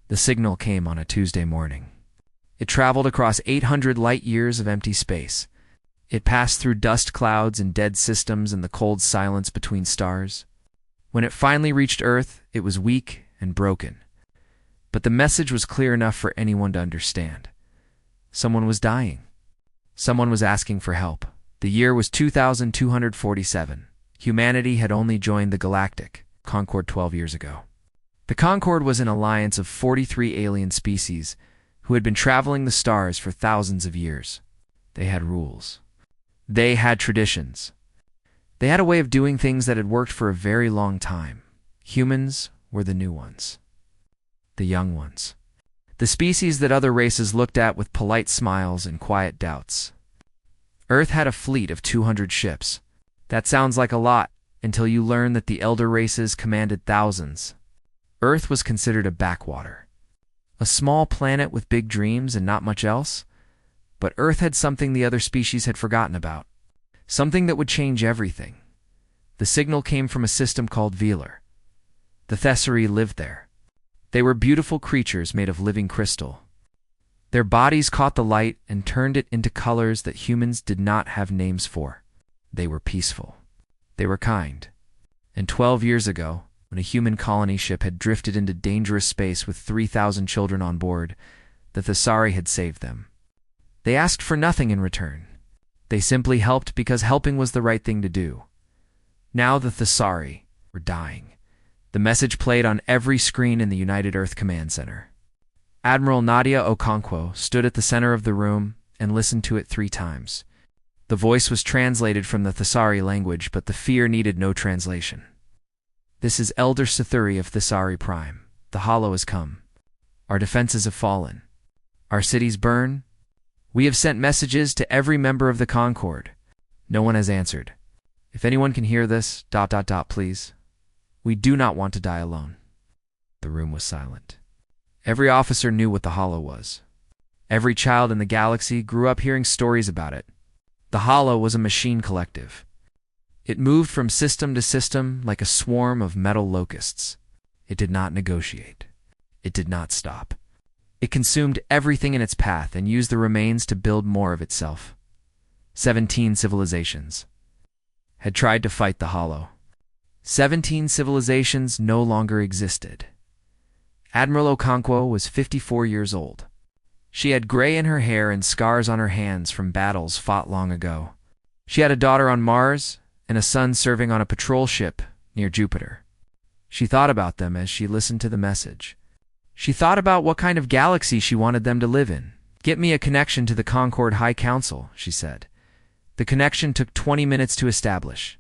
The signal came on a Tuesday morning. It traveled across 800 light-years of empty space. It passed through dust clouds and dead systems and the cold silence between stars. When it finally reached Earth, it was weak and broken. But the message was clear enough for anyone to understand. Someone was dying. Someone was asking for help. The year was 2247. Humanity had only joined the Galactic Concord 12 years ago. The Concord was an alliance of 43 alien species who had been traveling the stars for thousands of years. They had rules. They had traditions. They had a way of doing things that had worked for a very long time. Humans were the new ones. The young ones. The species that other races looked at with polite smiles and quiet doubts. Earth had a fleet of 200 ships. That sounds like a lot until you learn that the elder races commanded thousands. Earth was considered a backwater. A small planet with big dreams and not much else. But Earth had something the other species had forgotten about. Something that would change everything. The signal came from a system called Velar. The Thessauri lived there. They were beautiful creatures made of living crystal. Their bodies caught the light and turned it into colors that humans did not have names for. They were peaceful. They were kind. And 12 years ago, when a human colony ship had drifted into dangerous space with 3,000 children on board, the Thessauri had saved them. They asked for nothing in return. They simply helped because helping was the right thing to do. Now the Thessauri were dying. The message played on every screen in the United Earth Command Center. Admiral Nadia Okonkwo stood at the center of the room and listened to it 3 times. The voice was translated from the Thessauri language, but the fear needed no translation. This is Elder Sithuri of Thessauri Prime. The Hollow has come. Our defenses have fallen. Our cities burn. We have sent messages to every member of the Concord. No one has answered. If anyone can hear this, please. We do not want to die alone. The room was silent. Every officer knew what the Hollow was. Every child in the galaxy grew up hearing stories about it. The Hollow was a machine collective. It moved from system to system like a swarm of metal locusts. It did not negotiate. It did not stop. It consumed everything in its path and used the remains to build more of itself. 17 civilizations had tried to fight the Hollow. 17 civilizations no longer existed. Admiral Okonkwo was 54 years old. She had gray in her hair and scars on her hands from battles fought long ago. She had a daughter on Mars and a son serving on a patrol ship near Jupiter. She thought about them as she listened to the message. She thought about what kind of galaxy she wanted them to live in. "Get me a connection to the Concord High Council," she said. The connection took 20 minutes to establish.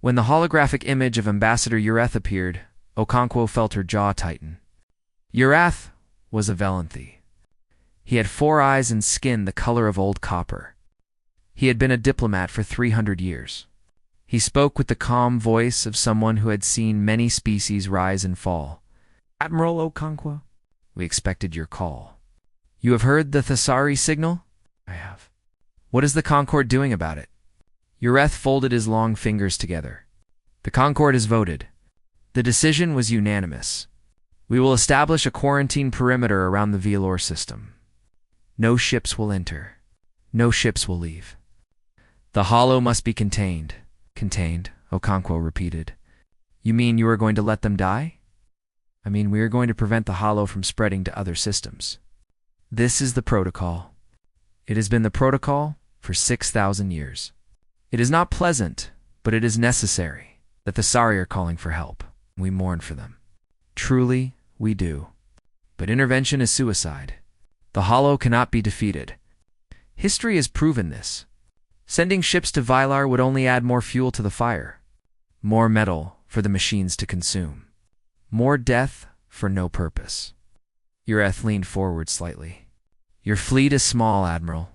When the holographic image of Ambassador Urath appeared, Okonkwo felt her jaw tighten. Urath was a Velanthi. He had 4 eyes and skin the color of old copper. He had been a diplomat for 300 years. He spoke with the calm voice of someone who had seen many species rise and fall. "Admiral Okonkwo, we expected your call. You have heard the Thessauri signal?" "I have." "What is the Concord doing about it?" Urath folded his long fingers together. "The Concord has voted. The decision was unanimous. We will establish a quarantine perimeter around the Velar system. No ships will enter. No ships will leave. The Hollow must be contained." "Contained," Okonkwo repeated. "You mean you are going to let them die?" "I mean we are going to prevent the Hollow from spreading to other systems. This is the protocol. It has been the protocol for 6,000 years. It is not pleasant, but it is necessary. The Thessauri are calling for help. We mourn for them. Truly, we do. But intervention is suicide. The Hollow cannot be defeated. History has proven this. Sending ships to Velar would only add more fuel to the fire. More metal for the machines to consume. More death for no purpose." Urath leaned forward slightly. "Your fleet is small, Admiral.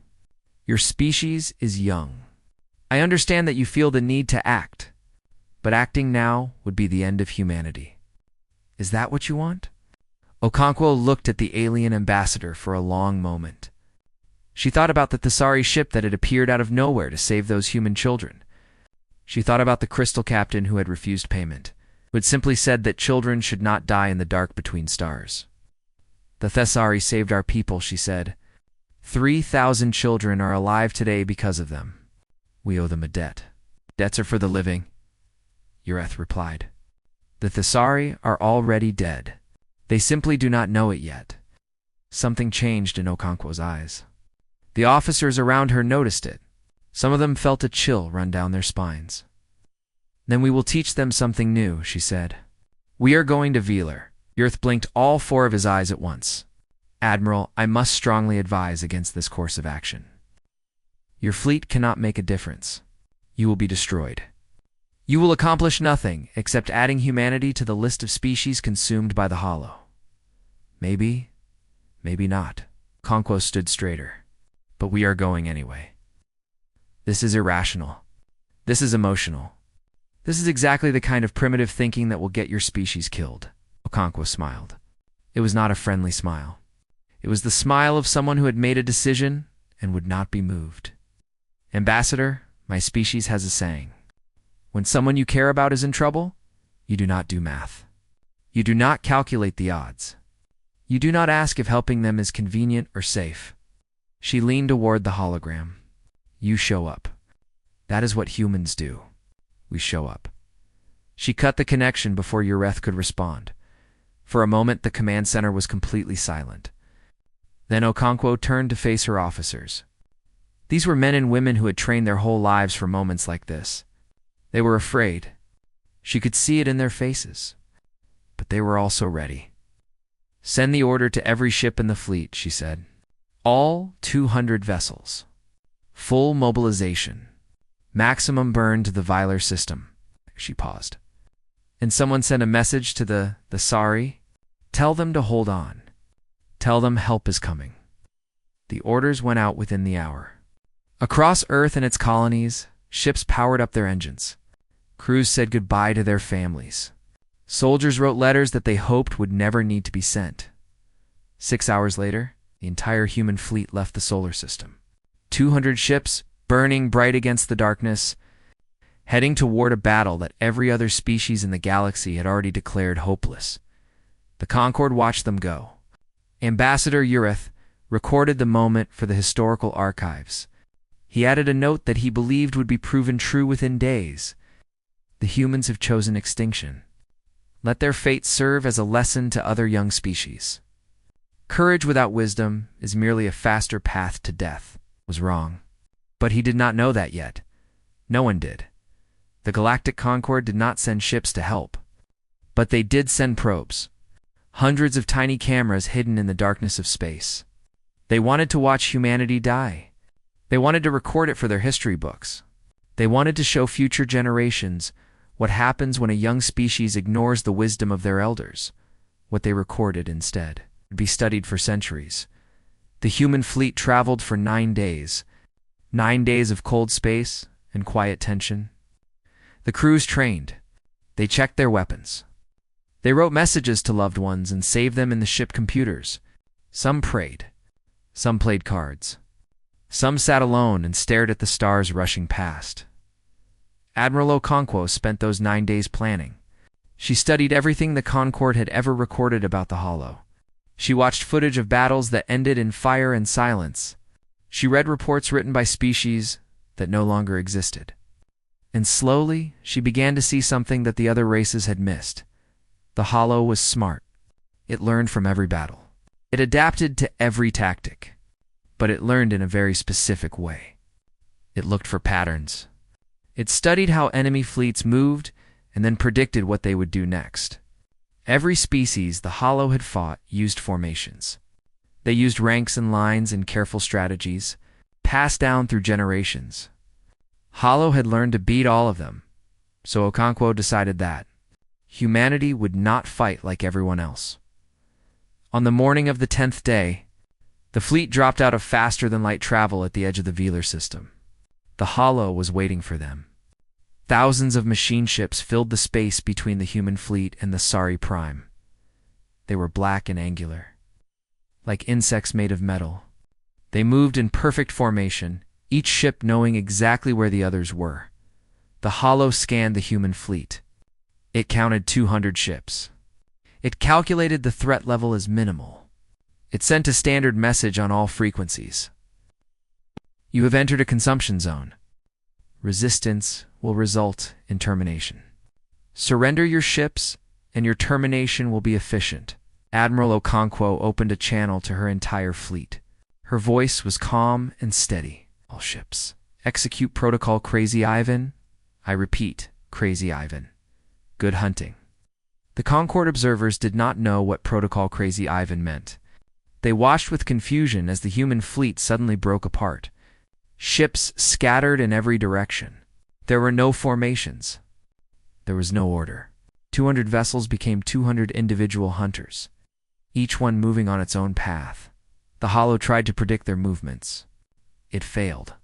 Your species is young. I understand that you feel the need to act, but acting now would be the end of humanity. Is that what you want?" Okonkwo looked at the alien ambassador for a long moment. She thought about the Thessauri ship that had appeared out of nowhere to save those human children. She thought about the crystal captain who had refused payment, who had simply said that children should not die in the dark between stars. The Thessari saved our people, she said. 3,000 children are alive today because of them. We owe them a debt. Debts are for the living, Ureth replied. The Thessari are already dead. They simply do not know it yet. Something changed in Okonkwo's eyes. The officers around her noticed it. Some of them felt a chill run down their spines. Then we will teach them something new, she said. We are going to Velar. Ureth blinked all four of his eyes at once. Admiral, I must strongly advise against this course of action. Your fleet cannot make a difference. You will be destroyed. You will accomplish nothing except adding humanity to the list of species consumed by the Hollow. Maybe, maybe not. Okonkwo stood straighter. But we are going anyway. This is irrational. This is emotional. This is exactly the kind of primitive thinking that will get your species killed. Okonkwo smiled. It was not a friendly smile. It was the smile of someone who had made a decision and would not be moved. Ambassador, my species has a saying. When someone you care about is in trouble, you do not do math. You do not calculate the odds. You do not ask if helping them is convenient or safe. She leaned toward the hologram. You show up. That is what humans do. We show up. She cut the connection before Ureth could respond. For a moment, the command center was completely silent. Then Okonkwo turned to face her officers. These were men and women who had trained their whole lives for moments like this. They were afraid. She could see it in their faces. But they were also ready. Send the order to every ship in the fleet, she said. All 200 vessels. Full mobilization. Maximum burn to the Velar system. She paused. And someone sent a message to the Thessari. Tell them to hold on. Tell them help is coming. The orders went out within the hour. Across Earth and its colonies, ships powered up their engines. Crews said goodbye to their families. Soldiers wrote letters that they hoped would never need to be sent. 6 hours later, the entire human fleet left the solar system. 200 ships, burning bright against the darkness, heading toward a battle that every other species in the galaxy had already declared hopeless. The Concord watched them go. Ambassador Ureth recorded the moment for the historical archives. He added a note that he believed would be proven true within days. The humans have chosen extinction. Let their fate serve as a lesson to other young species. Courage without wisdom is merely a faster path to death. Was wrong. But he did not know that yet. No one did. The Galactic Concord did not send ships to help. But they did send probes. Hundreds of tiny cameras hidden in the darkness of space. They wanted to watch humanity die. They wanted to record it for their history books. They wanted to show future generations what happens when a young species ignores the wisdom of their elders. What they recorded instead would be studied for centuries. The human fleet traveled for 9 days. 9 days of cold space and quiet tension. The crews trained. They checked their weapons. They wrote messages to loved ones and saved them in the ship computers. Some prayed. Some played cards. Some sat alone and stared at the stars rushing past. Admiral Okonkwo spent those 9 days planning. She studied everything the Concord had ever recorded about the Hollow. She watched footage of battles that ended in fire and silence. She read reports written by species that no longer existed. And slowly, she began to see something that the other races had missed. The Hollow was smart. It learned from every battle. It adapted to every tactic. But it learned in a very specific way. It looked for patterns. It studied how enemy fleets moved and then predicted what they would do next. Every species the Hollow had fought used formations. They used ranks and lines and careful strategies, passed down through generations. Hollow had learned to beat all of them, so Okonkwo decided that humanity would not fight like everyone else. On the morning of the 10th day, the fleet dropped out of faster-than-light travel at the edge of the Velar system. The Hollow was waiting for them. Thousands of machine ships filled the space between the human fleet and the Sari Prime. They were black and angular, like insects made of metal. They moved in perfect formation, each ship knowing exactly where the others were. The Hollow scanned the human fleet. It counted 200 ships. It calculated the threat level as minimal. It sent a standard message on all frequencies. You have entered a consumption zone. Resistance will result in termination. Surrender your ships, and your termination will be efficient. Admiral Okonkwo opened a channel to her entire fleet. Her voice was calm and steady. All ships. Execute Protocol Crazy Ivan. I repeat, Crazy Ivan. Good hunting. The Concord observers did not know what Protocol Crazy Ivan meant. They watched with confusion as the human fleet suddenly broke apart. Ships scattered in every direction. There were no formations. There was no order. 200 vessels became 200 individual hunters, each one moving on its own path. The Hollow tried to predict their movements. It failed.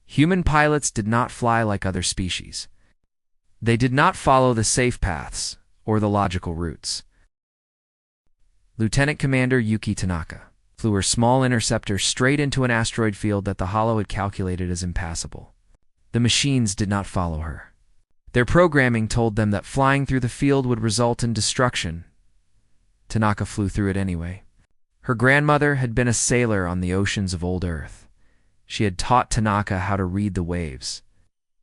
Human pilots did not fly like other species. They did not follow the safe paths or the logical routes. Lieutenant Commander Yuki Tanaka flew her small interceptor straight into an asteroid field that the Hollow had calculated as impassable. The machines did not follow her. Their programming told them that flying through the field would result in destruction. Tanaka flew through it anyway. Her grandmother had been a sailor on the oceans of old Earth. She had taught Tanaka how to read the waves,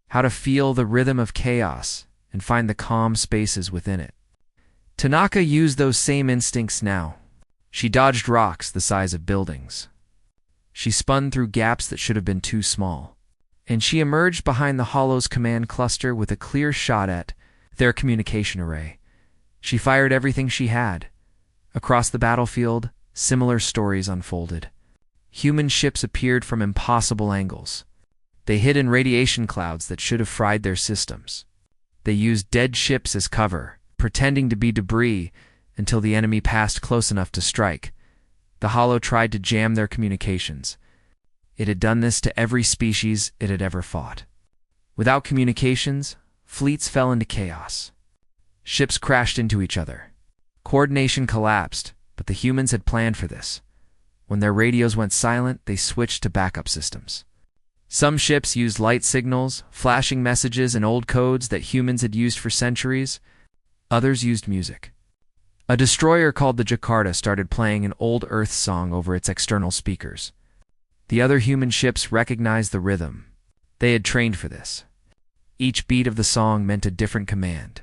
how to feel the rhythm of chaos and find the calm spaces within it. Tanaka used those same instincts now. She dodged rocks the size of buildings. She spun through gaps that should have been too small. And she emerged behind the Hollow's command cluster with a clear shot at their communication array. She fired everything she had. Across the battlefield, similar stories unfolded. Human ships appeared from impossible angles. They hid in radiation clouds that should have fried their systems. They used dead ships as cover, pretending to be debris until the enemy passed close enough to strike. The Hollow tried to jam their communications. It had done this to every species it had ever fought. Without communications, fleets fell into chaos. Ships crashed into each other. Coordination collapsed, but the humans had planned for this. When their radios went silent, they switched to backup systems. Some ships used light signals, flashing messages, and old codes that humans had used for centuries. Others used music. A destroyer called the Jakarta started playing an old Earth song over its external speakers. The other human ships recognized the rhythm. They had trained for this. Each beat of the song meant a different command.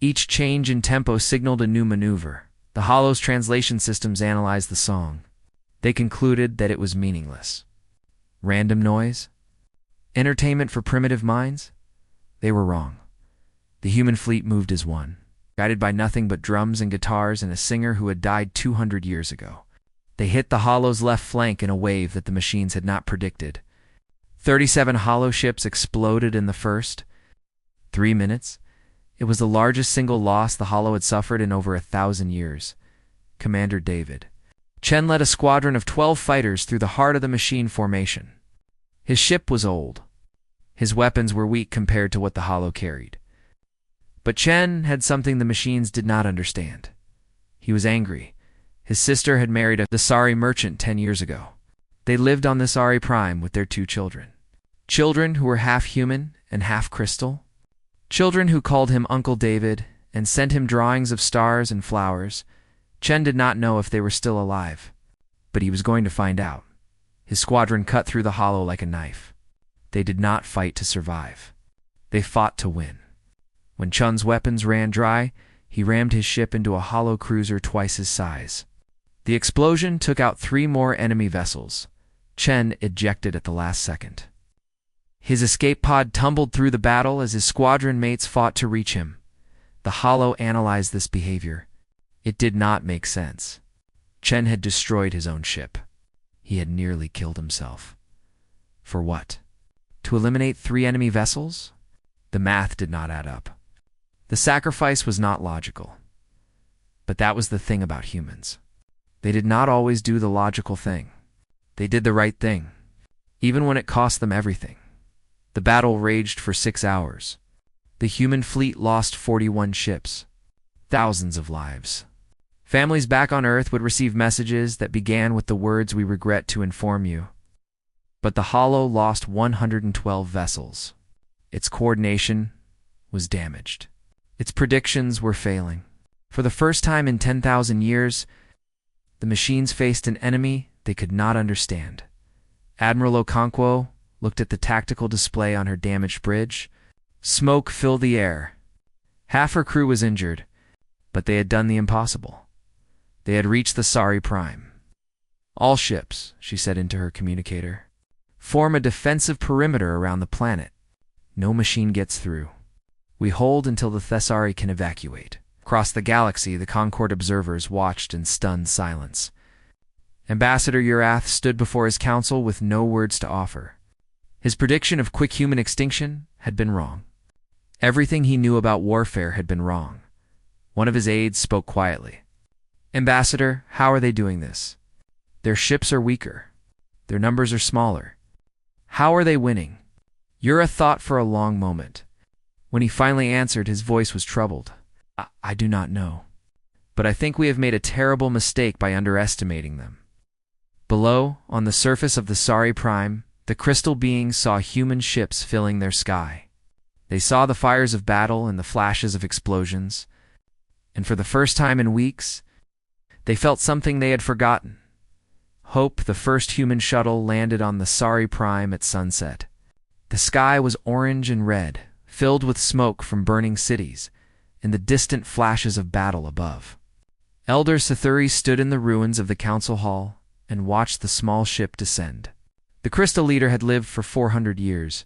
Each change in tempo signaled a new maneuver. The Hollow's translation systems analyzed the song. They concluded that it was meaningless. Random noise? Entertainment for primitive minds? They were wrong. The human fleet moved as one, guided by nothing but drums and guitars and a singer who had died 200 years ago. They hit the Hollow's left flank in a wave that the machines had not predicted. 37 Hollow ships exploded in the first 3 minutes. It was the largest single loss the Hollow had suffered in over 1,000 years. Commander David Chen led a squadron of 12 fighters through the heart of the machine formation. His ship was old. His weapons were weak compared to what the Hollow carried. But Chen had something the machines did not understand. He was angry. His sister had married a Dasari merchant 10 years ago. They lived on the Sari Prime with their 2 children. Children who were half human and half crystal. Children who called him Uncle David and sent him drawings of stars and flowers. Chen did not know if they were still alive, but he was going to find out. His squadron cut through the Hollow like a knife. They did not fight to survive. They fought to win. When Chen's weapons ran dry, he rammed his ship into a Hollow cruiser twice his size. The explosion took out 3 more enemy vessels. Chen ejected at the last second. His escape pod tumbled through the battle as his squadron mates fought to reach him. The Hollow analyzed this behavior. It did not make sense. Chen had destroyed his own ship. He had nearly killed himself. For what? To eliminate 3 enemy vessels? The math did not add up. The sacrifice was not logical. But that was the thing about humans. They did not always do the logical thing. They did the right thing, even when it cost them everything. The battle raged for 6 hours. The human fleet lost 41 ships. Thousands of lives. Families back on Earth would receive messages that began with the words, "We regret to inform you." But the Hollow lost 112 vessels. Its coordination was damaged. Its predictions were failing. For the first time in 10,000 years, The machines faced an enemy they could not understand. Admiral Okonkwo looked at the tactical display on her damaged bridge. Smoke filled the air. Half her crew was injured, but they had done the impossible. They had reached the Sari Prime. "All ships," she said into her communicator, "form a defensive perimeter around the planet. No machine gets through. We hold until the Thessari can evacuate." Across the galaxy, the Concord observers watched in stunned silence. Ambassador Urath stood before his council with no words to offer. His prediction of quick human extinction had been wrong. Everything he knew about warfare had been wrong. One of his aides spoke quietly. "Ambassador, how are they doing this? Their ships are weaker. Their numbers are smaller. How are they winning?" Urath thought for a long moment. When he finally answered, his voice was troubled. I do not know. But I think we have made a terrible mistake by underestimating them." Below, on the surface of the Sari Prime, the crystal beings saw human ships filling their sky. They saw the fires of battle and the flashes of explosions, and for the first time in weeks, they felt something they had forgotten. Hope, the first human shuttle, landed on the Sari Prime at sunset. The sky was orange and red, filled with smoke from burning cities, and the distant flashes of battle above. Elder Sathuri stood in the ruins of the council hall and watched the small ship descend. The crystal leader had lived for 400 years.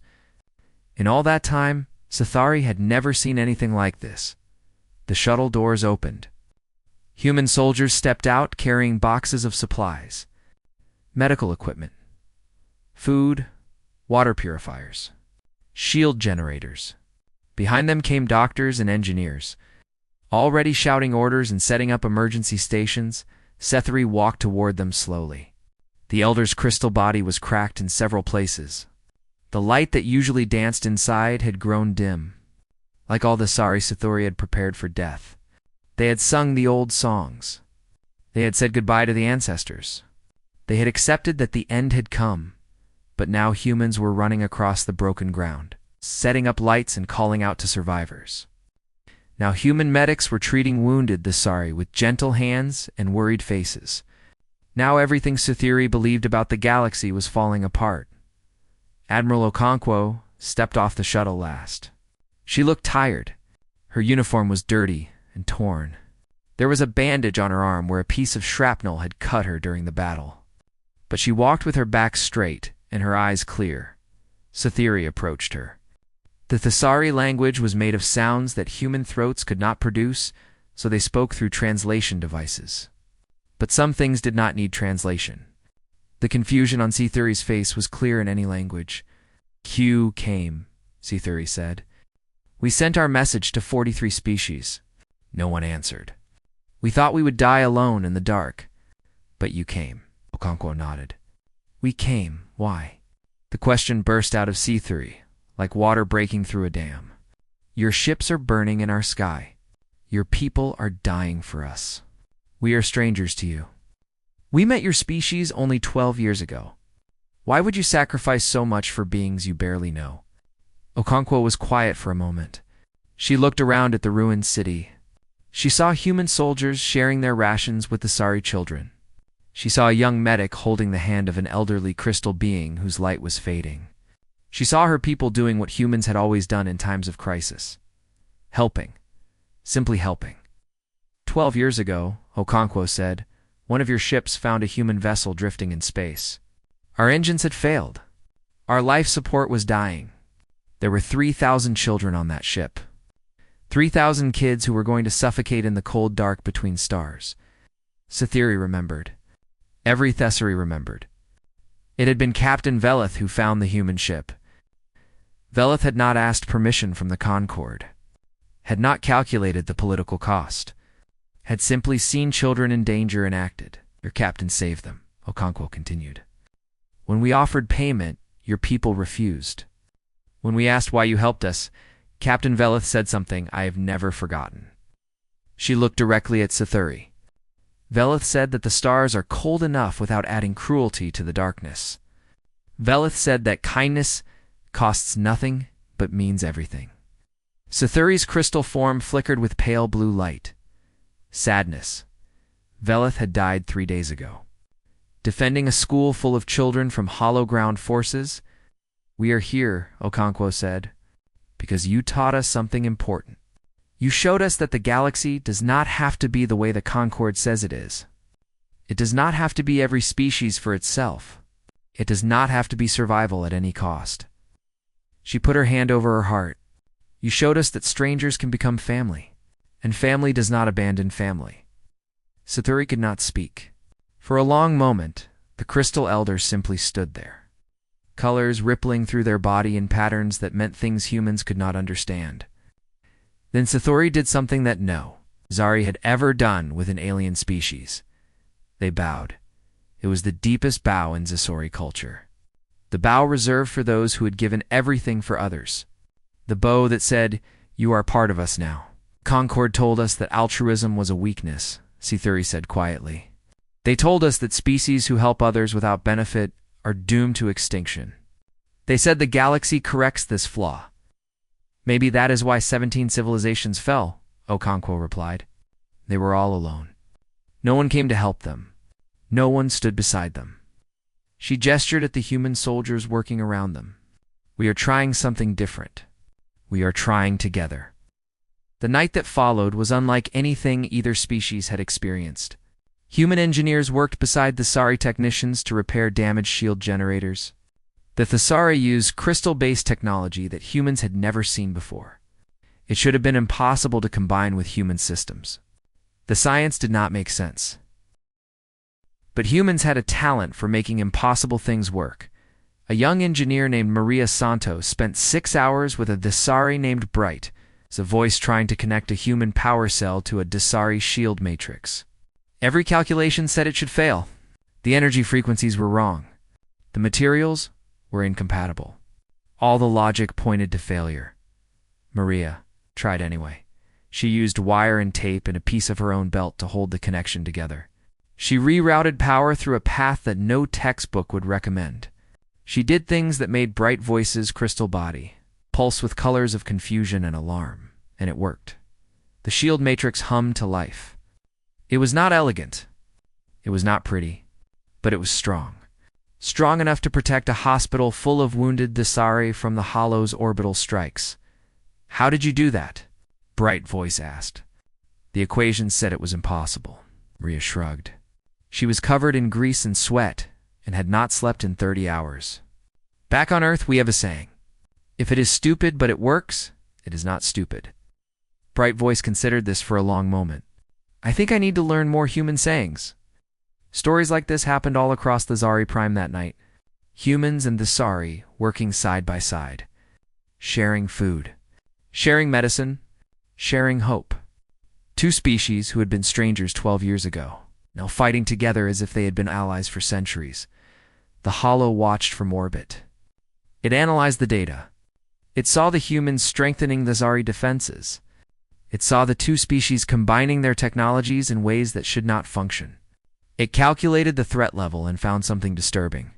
In all that time, Sathari had never seen anything like this. The shuttle doors opened. Human soldiers stepped out carrying boxes of supplies, medical equipment, food, water purifiers, shield generators. Behind them came doctors and engineers. Already shouting orders and setting up emergency stations, Sathuri walked toward them slowly. The elder's crystal body was cracked in several places. The light that usually danced inside had grown dim. Like all the Sari, Sathuri had prepared for death. They had sung the old songs. They had said goodbye to the ancestors. They had accepted that the end had come, but now humans were running across the broken ground, setting up lights and calling out to survivors. Now human medics were treating wounded the Sari with gentle hands and worried faces. Now everything Sathuri believed about the galaxy was falling apart. Admiral Okonkwo stepped off the shuttle last. She looked tired. Her uniform was dirty and torn. There was a bandage on her arm where a piece of shrapnel had cut her during the battle. But she walked with her back straight and her eyes clear. Sathuri approached her. The Thessari language was made of sounds that human throats could not produce, so they spoke through translation devices. But some things did not need translation. The confusion on Sathuri's face was clear in any language. "Q came," Sathuri said. "We sent our message to 43 species. No one answered. We thought we would die alone in the dark. But you came." Okonkwo nodded. "We came. Why?" The question burst out of Sathuri, like water breaking through a dam. "Your ships are burning in our sky. Your people are dying for us. We are strangers to you. We met your species only 12 years ago. Why would you sacrifice so much for beings you barely know?" Okonkwo was quiet for a moment. She looked around at the ruined city. She saw human soldiers sharing their rations with the Sari children. She saw a young medic holding the hand of an elderly crystal being whose light was fading. She saw her people doing what humans had always done in times of crisis. Helping. Simply helping. 12 years ago, Okonkwo said, one of your ships found a human vessel drifting in space. Our engines had failed. Our life support was dying. There were 3,000 children on that ship. 3,000 kids who were going to suffocate in the cold dark between stars. Sathuri remembered. Every Thessari remembered. It had been Captain Velith who found the human ship. Velith had not asked permission from the Concord, had not calculated the political cost, had simply seen children in danger and acted. Your captain saved them, Okonkwo continued. When we offered payment, your people refused. When we asked why you helped us, Captain Velith said something I have never forgotten. She looked directly at Sathuri. Velith said that the stars are cold enough without adding cruelty to the darkness. Velith said that kindness costs nothing but means everything. Sathuri's crystal form flickered with pale blue light. Sadness. Velith had died 3 days ago. Defending a school full of children from hollow ground forces? We are here, Okonkwo said, because you taught us something important. You showed us that the galaxy does not have to be the way the Concord says it is. It does not have to be every species for itself. It does not have to be survival at any cost. She put her hand over her heart. You showed us that strangers can become family, and family does not abandon family. Sathuri could not speak. For a long moment, the crystal elders simply stood there, colors rippling through their body in patterns that meant things humans could not understand. Then Sathuri did something that no Zari had ever done with an alien species. They bowed. It was the deepest bow in Zasori culture. The bow reserved for those who had given everything for others. The bow that said, "You are part of us now." Concord told us that altruism was a weakness, Sathuri said quietly. They told us that species who help others without benefit are doomed to extinction. They said the galaxy corrects this flaw. Maybe that is why 17 civilizations fell, Okonkwo replied. They were all alone. No one came to help them. No one stood beside them. She gestured at the human soldiers working around them. We are trying something different. We are trying together. The night that followed was unlike anything either species had experienced. Human engineers worked beside the Thesari technicians to repair damaged shield generators. The Thesari used crystal-based technology that humans had never seen before. It should have been impossible to combine with human systems. The science did not make sense. But humans had a talent for making impossible things work. A young engineer named Maria Santos spent 6 hours with a Thesari named Bright, as a voice trying to connect a human power cell to a Thesari shield matrix. Every calculation said it should fail. The energy frequencies were wrong. The materials were incompatible. All the logic pointed to failure. Maria tried anyway. She used wire and tape and a piece of her own belt to hold the connection together. She rerouted power through a path that no textbook would recommend. She did things that made Bright Voice's crystal body pulse with colors of confusion and alarm, and it worked. The shield matrix hummed to life. It was not elegant. It was not pretty, but it was strong. Strong enough to protect a hospital full of wounded Thesari from the Hollow's orbital strikes. How did you do that? Bright Voice asked. The equations said it was impossible. Maria shrugged. She was covered in grease and sweat and had not slept in 30 hours. Back on Earth, we have a saying. If it is stupid but it works, it is not stupid. Bright Voice considered this for a long moment. I think I need to learn more human sayings. Stories like this happened all across the Zari Prime that night. Humans and Thesari working side by side. Sharing food. Sharing medicine. Sharing hope. Two species who had been strangers 12 years ago, now fighting together as if they had been allies for centuries. The Hollow watched from orbit. It analyzed the data. It saw the humans strengthening the Zari defenses. It saw the two species combining their technologies in ways that should not function. It calculated the threat level and found something disturbing.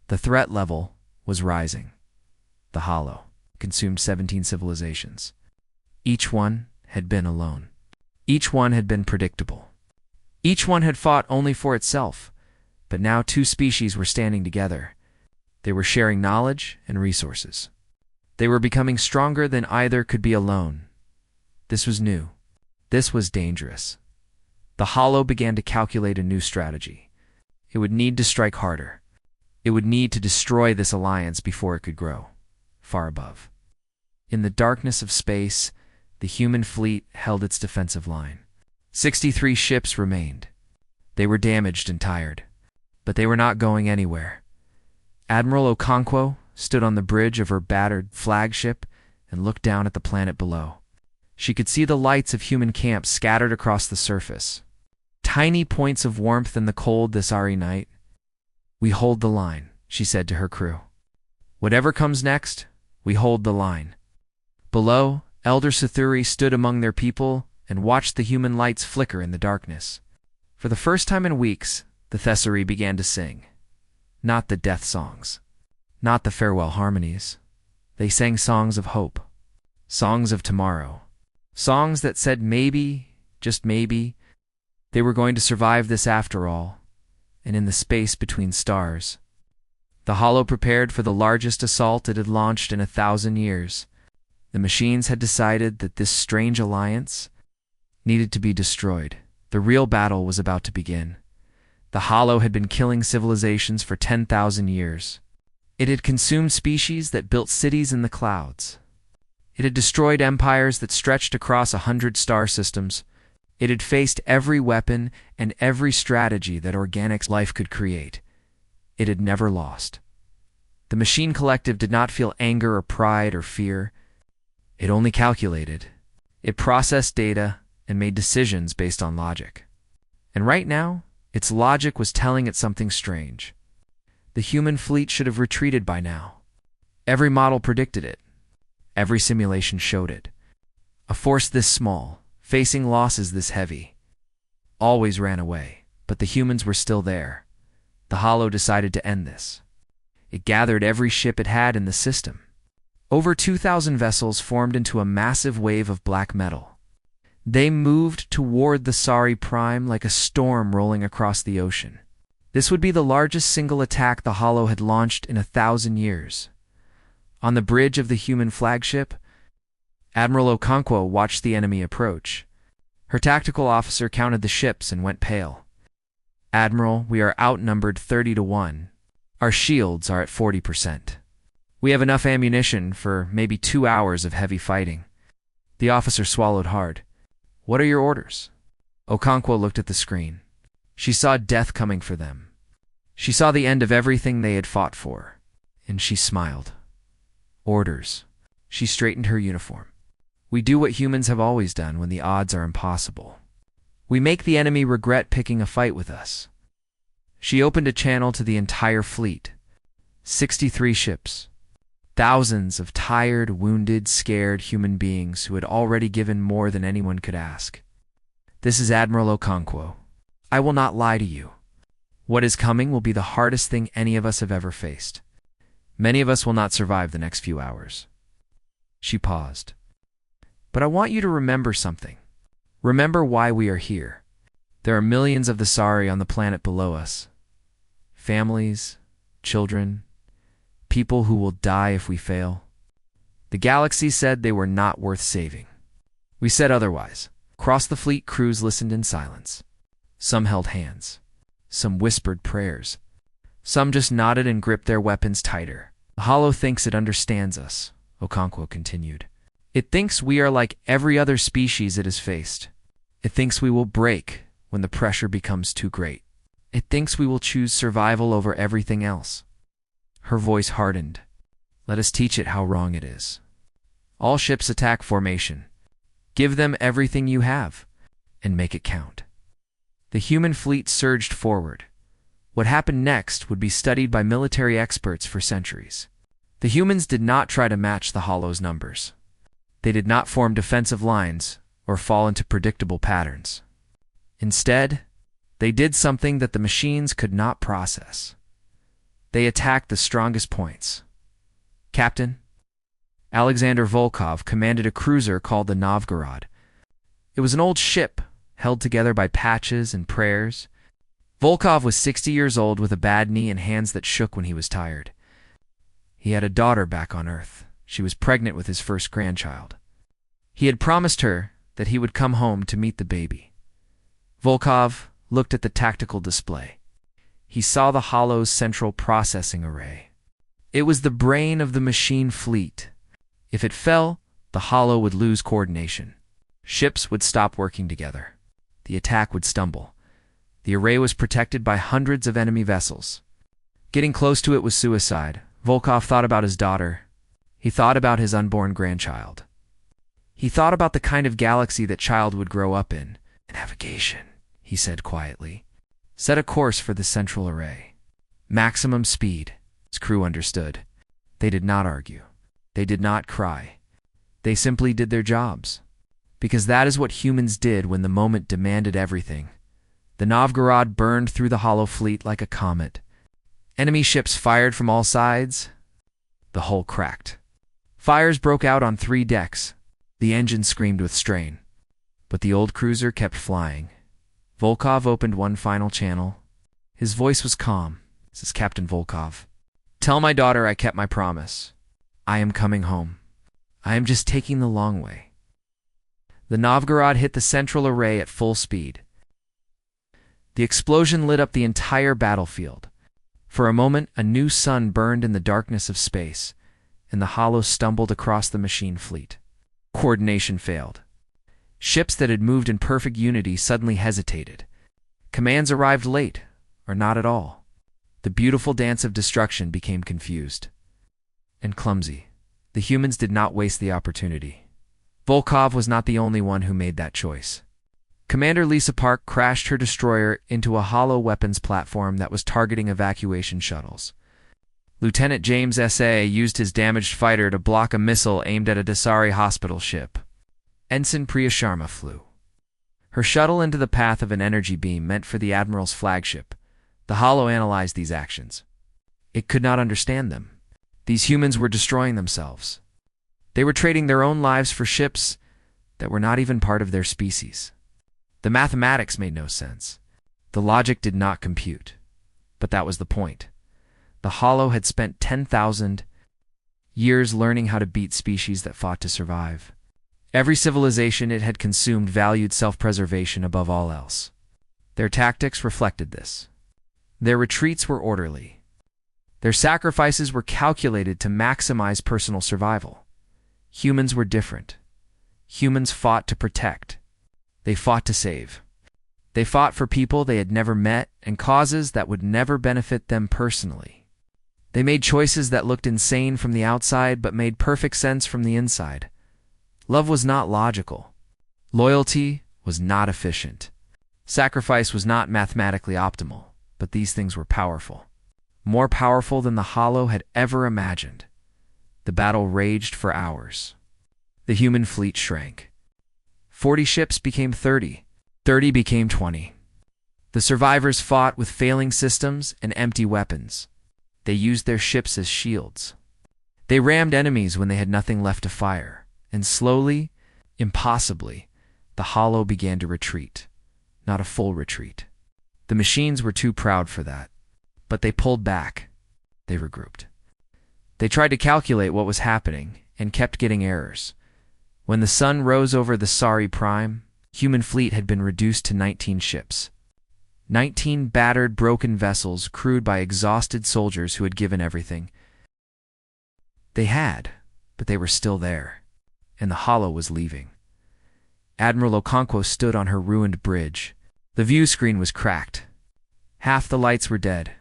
The threat level was rising. The Hollow consumed 17 civilizations. Each one had been alone. Each one had been predictable. Each one had fought only for itself. But now two species were standing together. They were sharing knowledge and resources. They were becoming stronger than either could be alone. This was new. This was dangerous. The Hollow began to calculate a new strategy. It would need to strike harder. It would need to destroy this alliance before it could grow, far above. In the darkness of space, the human fleet held its defensive line. 63 ships remained. They were damaged and tired, but they were not going anywhere. Admiral Okonkwo stood on the bridge of her battered flagship and looked down at the planet below. She could see the lights of human camps scattered across the surface. Tiny points of warmth in the cold Thesari night. We hold the line, she said to her crew. Whatever comes next, we hold the line. Below, Elder Sathuri stood among their people and watched the human lights flicker in the darkness. For the first time in weeks, the Thesari began to sing. Not the death songs. Not the farewell harmonies. They sang songs of hope. Songs of tomorrow. Songs that said maybe, just maybe, They were going to survive this after all, and in the space between stars. The Hollow prepared for the largest assault it had launched in 1,000 years. The machines had decided that this strange alliance needed to be destroyed. The real battle was about to begin. The Hollow had been killing civilizations for 10,000 years. It had consumed species that built cities in the clouds. It had destroyed empires that stretched across 100 star systems. It had faced every weapon and every strategy that organic life could create. It had never lost. The Machine Collective did not feel anger or pride or fear. It only calculated. It processed data and made decisions based on logic. And right now, its logic was telling it something strange. The human fleet should have retreated by now. Every model predicted it. Every simulation showed it. A force this small, facing losses this heavy, always ran away, but the humans were still there. The Hollow decided to end this. It gathered every ship it had in the system. Over 2,000 vessels formed into a massive wave of black metal. They moved toward the Sari Prime like a storm rolling across the ocean. This would be the largest single attack the Hollow had launched in 1,000 years. On the bridge of the human flagship, Admiral Okonkwo watched the enemy approach. Her tactical officer counted the ships and went pale. "Admiral, we are outnumbered 30-1. Our shields are at 40%. We have enough ammunition for maybe 2 hours of heavy fighting." The officer swallowed hard. "What are your orders?" Okonkwo looked at the screen. She saw death coming for them. She saw the end of everything they had fought for, and she smiled. "Orders." She straightened her uniform. "We do what humans have always done when the odds are impossible. We make the enemy regret picking a fight with us." She opened a channel to the entire fleet. 63 ships. Thousands of tired, wounded, scared human beings who had already given more than anyone could ask. "This is Admiral Okonkwo. I will not lie to you. What is coming will be the hardest thing any of us have ever faced. Many of us will not survive the next few hours." She paused. "But I want you to remember something. Remember why we are here. There are millions of the Sari on the planet below us. Families, children, people who will die if we fail. The galaxy said they were not worth saving. We said otherwise." Across the fleet, crews listened in silence. Some held hands. Some whispered prayers. Some just nodded and gripped their weapons tighter. "The Hollow thinks it understands us," Okonkwo continued. "It thinks we are like every other species it has faced. It thinks we will break when the pressure becomes too great. It thinks we will choose survival over everything else." Her voice hardened. "Let us teach it how wrong it is. All ships attack formation. Give them everything you have, and make it count." The human fleet surged forward. What happened next would be studied by military experts for centuries. The humans did not try to match the Hollow's numbers. They did not form defensive lines or fall into predictable patterns. Instead, they did something that the machines could not process. They attacked the strongest points. Captain Alexander Volkov commanded a cruiser called the Novgorod. It was an old ship held together by patches and prayers. Volkov was 60 years old with a bad knee and hands that shook when he was tired. He had a daughter back on Earth. She was pregnant with his first grandchild. He had promised her that he would come home to meet the baby. Volkov looked at the tactical display. He saw the Hollow's central processing array. It was the brain of the machine fleet. If it fell, the Hollow would lose coordination. Ships would stop working together. The attack would stumble. The array was protected by hundreds of enemy vessels. Getting close to it was suicide. Volkov thought about his daughter. He thought about his unborn grandchild. He thought about the kind of galaxy that child would grow up in. "Navigation," he said quietly. "Set a course for the central array. Maximum speed." His crew understood. They did not argue. They did not cry. They simply did their jobs. Because that is what humans did when the moment demanded everything. The Novgorod burned through the Hollow fleet like a comet. Enemy ships fired from all sides. The hull cracked. Fires broke out on 3 decks. The engine screamed with strain. But the old cruiser kept flying. Volkov opened one final channel. His voice was calm. This is Captain Volkov. Tell my daughter I kept my promise. I am coming home. I am just taking the long way. The Novgorod hit the central array at full speed. The explosion lit up the entire battlefield. For a moment, a new sun burned in the darkness of space, and the Hollow stumbled across the machine fleet. Coordination failed. Ships that had moved in perfect unity suddenly hesitated. Commands arrived late, or not at all. The beautiful dance of destruction became confused and clumsy. The humans did not waste the opportunity. Volkov was not the only one who made that choice. Commander Lisa Park crashed her destroyer into a hollow weapons platform that was targeting evacuation shuttles. Lieutenant James S.A. used his damaged fighter to block a missile aimed at a Dasari hospital ship. Ensign Priya Sharma flew her shuttle into the path of an energy beam meant for the Admiral's flagship. The Hollow analyzed these actions. It could not understand them. These humans were destroying themselves. They were trading their own lives for ships that were not even part of their species. The mathematics made no sense. The logic did not compute. But that was the point. The Hollow had spent 10,000 years learning how to beat species that fought to survive. Every civilization it had consumed valued self-preservation above all else. Their tactics reflected this. Their retreats were orderly. Their sacrifices were calculated to maximize personal survival. Humans were different. Humans fought to protect. They fought to save. They fought for people they had never met and causes that would never benefit them personally. They made choices that looked insane from the outside but made perfect sense from the inside. Love was not logical. Loyalty was not efficient. Sacrifice was not mathematically optimal, but these things were powerful. More powerful than the Hollow had ever imagined. The battle raged for hours. The human fleet shrank. 40 ships became 30. 30 became 20. The survivors fought with failing systems and empty weapons. They used their ships as shields. They rammed enemies when they had nothing left to fire. And slowly, impossibly, the Hollow began to retreat. Not a full retreat. The machines were too proud for that. But they pulled back. They regrouped. They tried to calculate what was happening and kept getting errors. When the sun rose over the Sari Prime, human fleet had been reduced to 19 ships. 19 battered, broken vessels crewed by exhausted soldiers who had given everything. They had, but they were still there. And the Hollow was leaving. Admiral Okonkwo stood on her ruined bridge. The view screen was cracked. Half the lights were dead.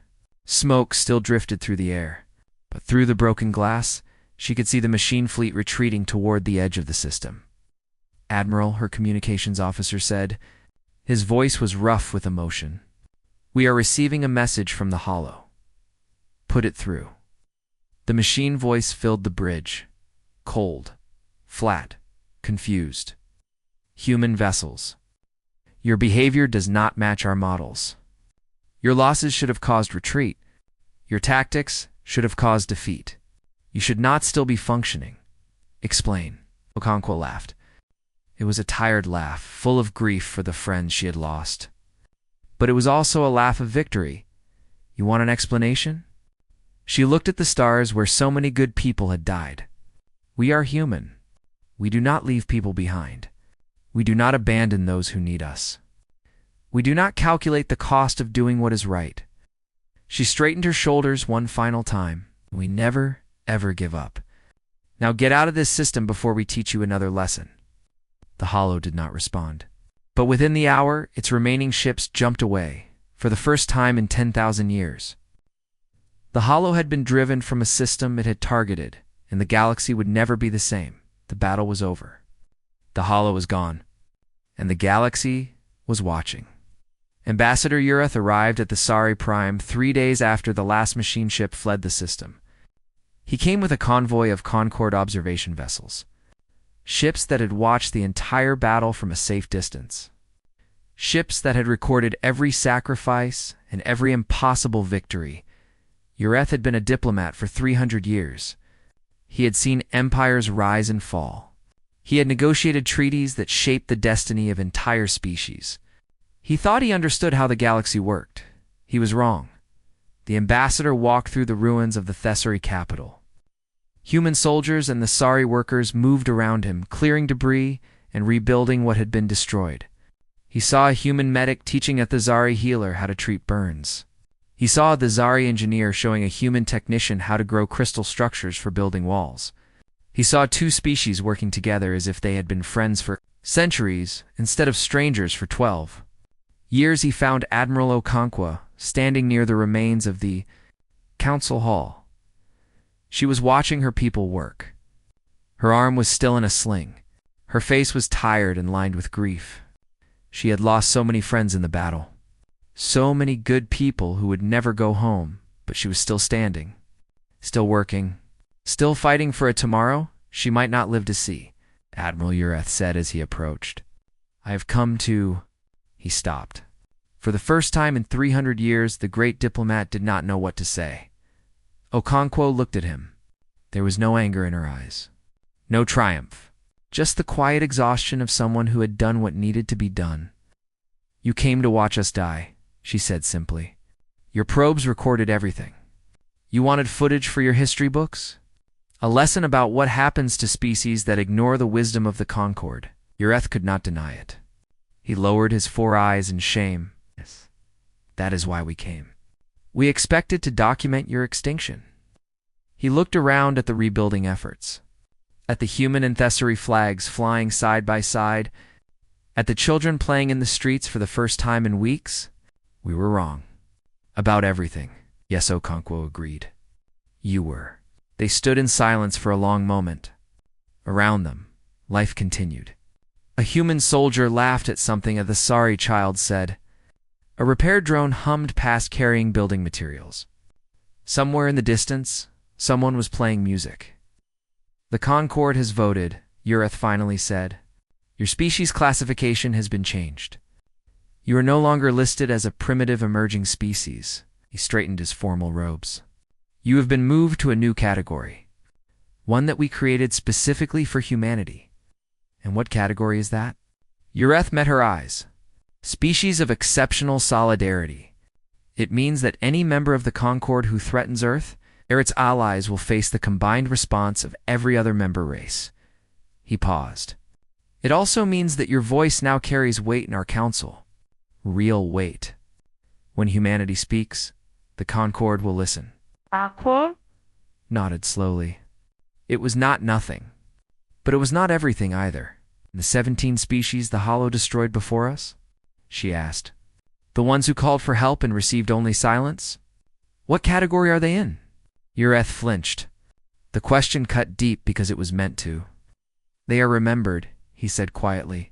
Smoke still drifted through the air. But through the broken glass, she could see the machine fleet retreating toward the edge of the system. Admiral, her communications officer said. His voice was rough with emotion. We are receiving a message from the Hollow. Put it through. The machine voice filled the bridge. Cold. Flat, confused. Human vessels. Your behavior does not match our models. Your losses should have caused retreat. Your tactics should have caused defeat. You should not still be functioning. Explain. Okonkwo laughed. It was a tired laugh, full of grief for the friends she had lost. But it was also a laugh of victory. You want an explanation? She looked at the stars where so many good people had died. We are human. We do not leave people behind. We do not abandon those who need us. We do not calculate the cost of doing what is right. She straightened her shoulders one final time. We never, ever give up. Now get out of this system before we teach you another lesson. The Hollow did not respond. But within the hour, its remaining ships jumped away, for the first time in 10,000 years. The Hollow had been driven from a system it had targeted, and the galaxy would never be the same. The battle was over. The Hollow was gone, and the galaxy was watching. Ambassador Urath arrived at the Sari Prime 3 days after the last machine ship fled the system. He came with a convoy of Concord observation vessels, ships that had watched the entire battle from a safe distance, ships that had recorded every sacrifice and every impossible victory. Urath had been a diplomat for 300 years. He had seen empires rise and fall. He had negotiated treaties that shaped the destiny of entire species. He thought he understood how the galaxy worked. He was wrong. The ambassador walked through the ruins of the Thessary capital. Human soldiers and the Sari workers moved around him, clearing debris and rebuilding what had been destroyed. He saw a human medic teaching a Thessari healer how to treat burns. He saw a Thessari engineer showing a human technician how to grow crystal structures for building walls. He saw two species working together as if they had been friends for centuries instead of strangers for 12 years. He found Admiral Okonkwo standing near the remains of the council hall. She was watching her people work. Her arm was still in a sling. Her face was tired and lined with grief. She had lost so many friends in the battle. So many good people who would never go home, but she was still standing, still working, still fighting for a tomorrow she might not live to see. Admiral Ureth said as he approached. I have come to... He stopped. For the first time in 300 years, the great diplomat did not know what to say. Okonkwo looked at him. There was no anger in her eyes. No triumph. Just the quiet exhaustion of someone who had done what needed to be done. You came to watch us die, she said simply. Your probes recorded everything. You wanted footage for your history books? A lesson about what happens to species that ignore the wisdom of the Concord. Ureth could not deny it. He lowered his 4 eyes in shame. Yes, that is why we came. We expected to document your extinction. He looked around at the rebuilding efforts. At the human and Thessary flags flying side by side. At the children playing in the streets for the first time in weeks. We were wrong. About everything. Yes, Okonkwo agreed. You were. They stood in silence for a long moment. Around them, life continued. A human soldier laughed at something a Thessary child said. A repair drone hummed past carrying building materials. Somewhere in the distance, someone was playing music. The Concord has voted, Ureth finally said. Your species classification has been changed. You are no longer listed as a primitive emerging species. He straightened his formal robes. You have been moved to a new category. One that we created specifically for humanity. And what category is that? Ureth met her eyes. Species of exceptional solidarity. It means that any member of the Concord who threatens Earth or its allies will face the combined response of every other member race. He paused. It also means that your voice now carries weight in our council. Real weight. When humanity speaks, the Concord will listen. Concord? Nodded slowly. It was not nothing. But it was not everything either. The 17 species the Hollow destroyed before us? She asked. The ones who called for help and received only silence? What category are they in? Ureth flinched. The question cut deep because it was meant to. They are remembered, he said quietly.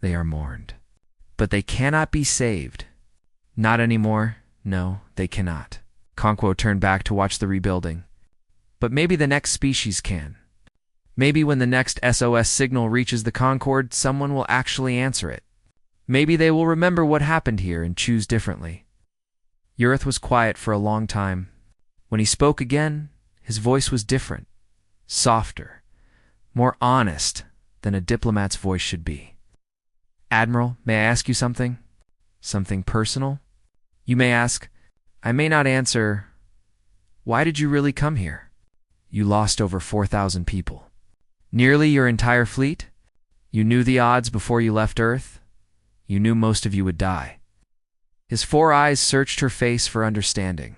They are mourned. But they cannot be saved. Not anymore. No, they cannot. Okonkwo turned back to watch the rebuilding. But maybe the next species can. Maybe when the next SOS signal reaches the Concord, someone will actually answer it. Maybe they will remember what happened here and choose differently. Ureth was quiet for a long time. When he spoke again, his voice was different, softer, more honest than a diplomat's voice should be. Admiral, may I ask you something? Something personal? You may ask. I may not answer. Why did you really come here? You lost over 4,000 people. Nearly your entire fleet? You knew the odds before you left Earth? You knew most of you would die. His 4 eyes searched her face for understanding.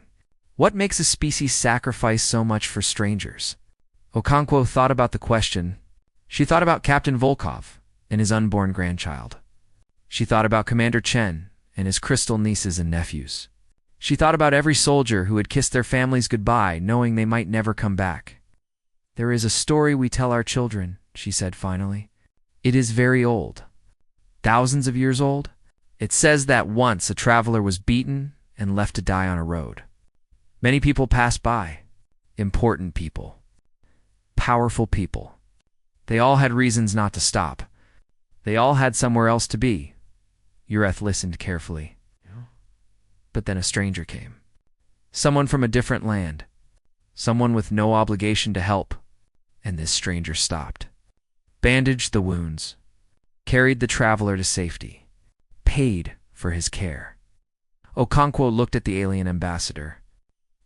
What makes a species sacrifice so much for strangers? Okonkwo thought about the question. She thought about Captain Volkov and his unborn grandchild. She thought about Commander Chen and his crystal nieces and nephews. She thought about every soldier who had kissed their families goodbye, knowing they might never come back. There is a story we tell our children, she said finally. It is very old. Thousands of years old. It says that once a traveler was beaten and left to die on a road. Many people passed by. Important people. Powerful people. They all had reasons not to stop. They all had somewhere else to be. Ureth listened carefully. But then a stranger came. Someone from a different land. Someone with no obligation to help. And this stranger stopped. Bandaged the wounds. Carried the traveler to safety. Paid for his care. Okonkwo looked at the alien ambassador.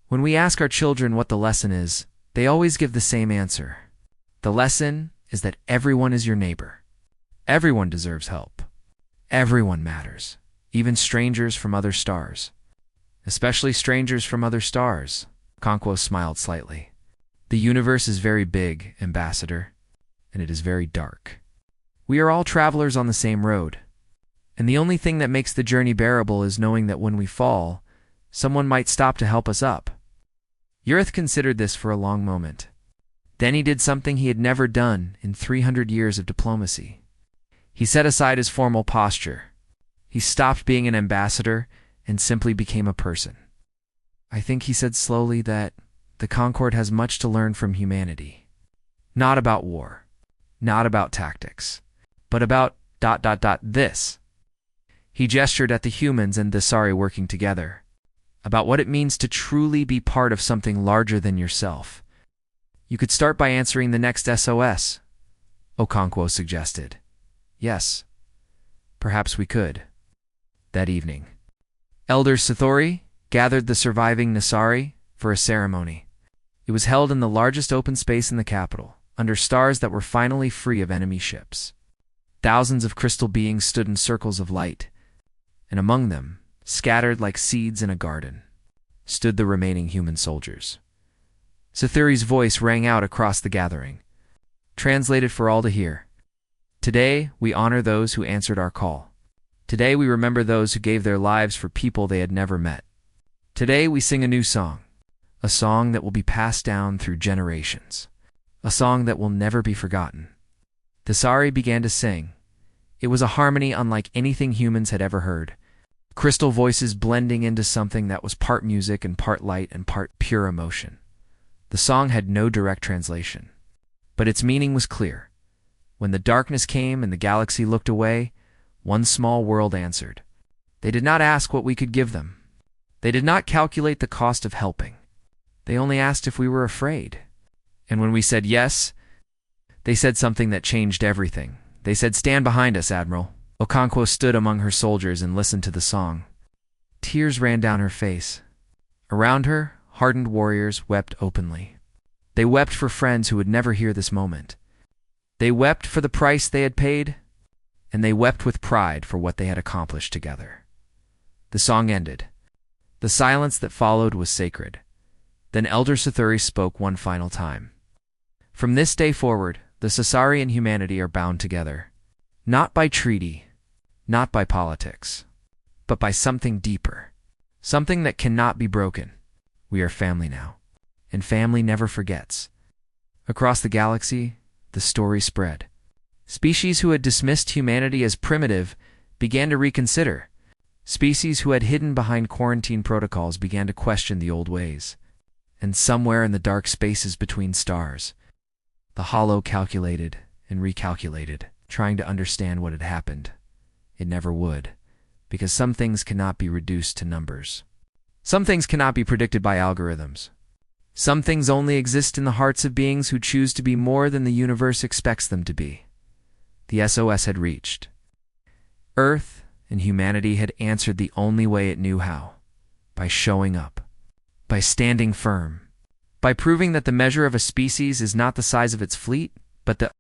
When we ask our children what the lesson is, they always give the same answer. The lesson is that everyone is your neighbor. Everyone deserves help. Everyone matters, even strangers from other stars. Especially strangers from other stars. Okonkwo smiled slightly. The universe is very big, Ambassador, and it is very dark. We are all travelers on the same road, and the only thing that makes the journey bearable is knowing that when we fall, someone might stop to help us up. Yurith considered this for a long moment. Then he did something he had never done in 300 years of diplomacy. He set aside his formal posture. He stopped being an ambassador and simply became a person. I think he said slowly that the Concord has much to learn from humanity. Not about war, not about tactics, but about ... this. He gestured at the humans and the Sari working together, about what it means to truly be part of something larger than yourself. You could start by answering the next SOS, Okonkwo suggested. Yes, perhaps we could. That evening, Elder Sithori gathered the surviving Nasari for a ceremony. It was held in the largest open space in the capital, under stars that were finally free of enemy ships. Thousands of crystal beings stood in circles of light, and among them, scattered like seeds in a garden, stood the remaining human soldiers. Sithori's voice rang out across the gathering, translated for all to hear. Today, we honor those who answered our call. Today, we remember those who gave their lives for people they had never met. Today, we sing a new song, a song that will be passed down through generations, a song that will never be forgotten. The Sari began to sing. It was a harmony unlike anything humans had ever heard. Crystal voices blending into something that was part music and part light and part pure emotion. The song had no direct translation, but its meaning was clear. When the darkness came and the galaxy looked away, one small world answered. They did not ask what we could give them. They did not calculate the cost of helping. They only asked if we were afraid. And when we said yes, they said something that changed everything. They said, "Stand behind us, Admiral." Okonkwo stood among her soldiers and listened to the song. Tears ran down her face. Around her, hardened warriors wept openly. They wept for friends who would never hear this moment. They wept for the price they had paid, and they wept with pride for what they had accomplished together. The song ended. The silence that followed was sacred. Then Elder Sithori spoke one final time. From this day forward, the Sasari and humanity are bound together, not by treaty, not by politics, but by something deeper, something that cannot be broken. We are family now, and family never forgets. Across the galaxy, the story spread. Species who had dismissed humanity as primitive began to reconsider. Species who had hidden behind quarantine protocols began to question the old ways. And somewhere in the dark spaces between stars, the Hollow calculated and recalculated, trying to understand what had happened. It never would, because some things cannot be reduced to numbers. Some things cannot be predicted by algorithms. Some things only exist in the hearts of beings who choose to be more than the universe expects them to be. The SOS had reached. Earth and humanity had answered the only way it knew how, by showing up, by standing firm, by proving that the measure of a species is not the size of its fleet, but the